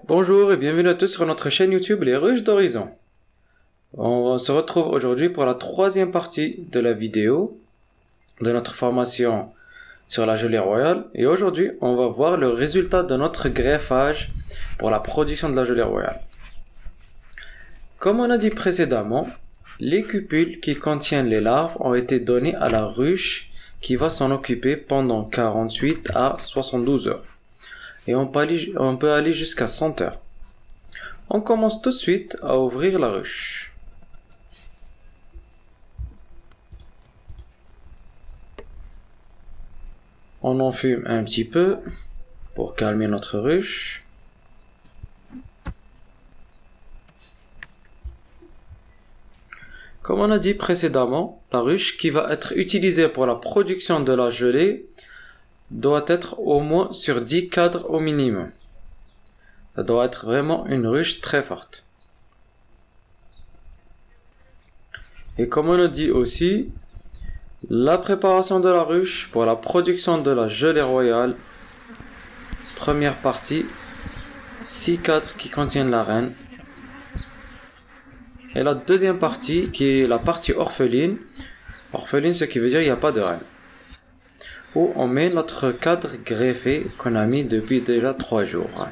Bonjour et bienvenue à tous sur notre chaîne YouTube Les Ruches d'Horizon. On se retrouve aujourd'hui pour la troisième partie de la vidéo de notre formation sur la gelée royale. Et aujourd'hui, on va voir le résultat de notre greffage pour la production de la gelée royale. Comme on a dit précédemment, les cupules qui contiennent les larves ont été données à la ruche qui va s'en occuper pendant 48 à 72 heures. Et on peut aller jusqu'à 100 heures. On commence tout de suite à ouvrir la ruche. On enfume un petit peu pour calmer notre ruche. Comme on a dit précédemment, la ruche qui va être utilisée pour la production de la gelée doit être au moins sur 10 cadres au minimum. Ça doit être vraiment une ruche très forte. Et comme on a dit aussi, la préparation de la ruche pour la production de la gelée royale. Première partie, 6 cadres qui contiennent la reine. Et la deuxième partie qui est la partie orpheline. Orpheline, ce qui veut dire qu'il n'y a pas de reine. Où on met notre cadre greffé qu'on a mis depuis déjà 3 jours.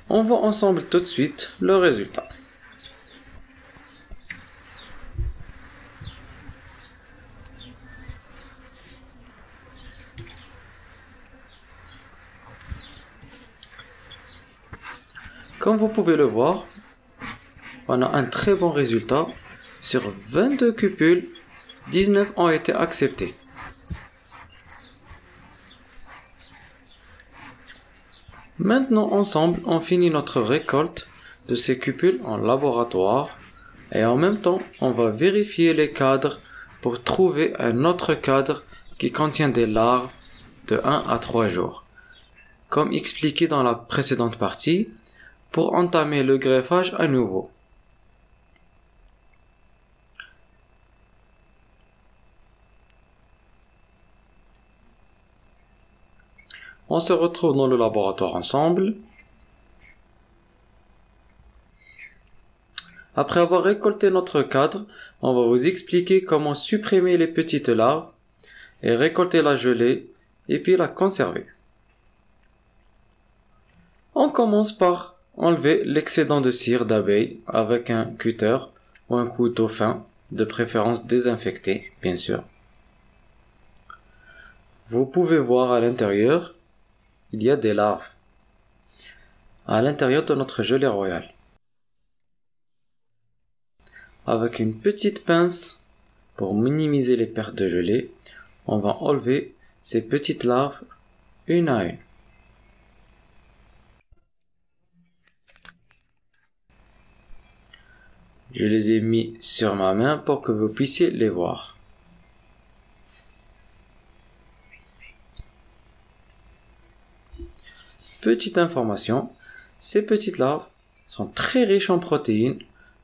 On voit ensemble tout de suite le résultat. Comme vous pouvez le voir, on a un très bon résultat. Sur 22 cupules, 19 ont été acceptées. Maintenant, ensemble, on finit notre récolte de ces cupules en laboratoire et en même temps, on va vérifier les cadres pour trouver un autre cadre qui contient des larves de 1 à 3 jours. Comme expliqué dans la précédente partie, pour entamer le greffage à nouveau. On se retrouve dans le laboratoire ensemble. Après avoir récolté notre cadre, on va vous expliquer comment supprimer les petites larves et récolter la gelée et puis la conserver. On commence par enlever l'excédent de cire d'abeille avec un cutter ou un couteau fin, de préférence désinfecté, bien sûr. Vous pouvez voir à l'intérieur, il y a des larves à l'intérieur de notre gelée royale. Avec une petite pince pour minimiser les pertes de gelée, on va enlever ces petites larves une à une. Je les ai mis sur ma main pour que vous puissiez les voir. Petite information, ces petites larves sont très riches en protéines,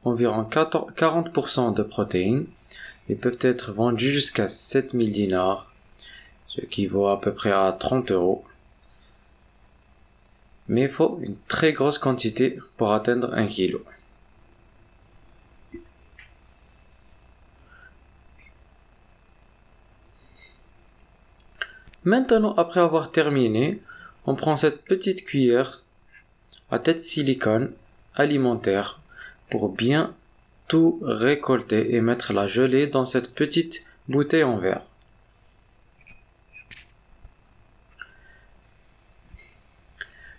environ 40% de protéines, et peuvent être vendues jusqu'à 7000 dinars, ce qui vaut à peu près à 30 euros. Mais il faut une très grosse quantité pour atteindre 1 kg. Maintenant, après avoir terminé, on prend cette petite cuillère à tête silicone alimentaire pour bien tout récolter et mettre la gelée dans cette petite bouteille en verre.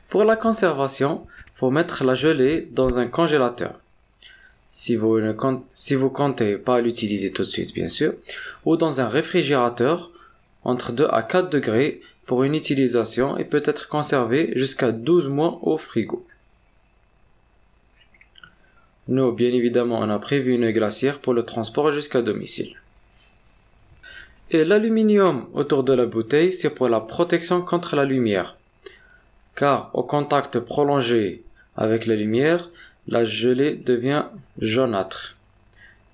Pour la conservation, il faut mettre la gelée dans un congélateur. Si vous comptez pas l'utiliser tout de suite, bien sûr, ou dans un réfrigérateur entre 2 à 4 degrés pour une utilisation et peut être conservé jusqu'à 12 mois au frigo. Nous, bien évidemment, on a prévu une glacière pour le transport jusqu'à domicile. Et l'aluminium autour de la bouteille, c'est pour la protection contre la lumière. Car au contact prolongé avec la lumière, la gelée devient jaunâtre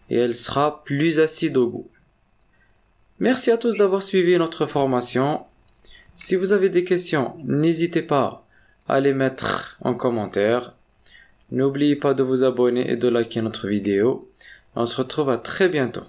et elle sera plus acide au goût. Merci à tous d'avoir suivi notre formation. Si vous avez des questions, n'hésitez pas à les mettre en commentaire. N'oubliez pas de vous abonner et de liker notre vidéo. On se retrouve à très bientôt.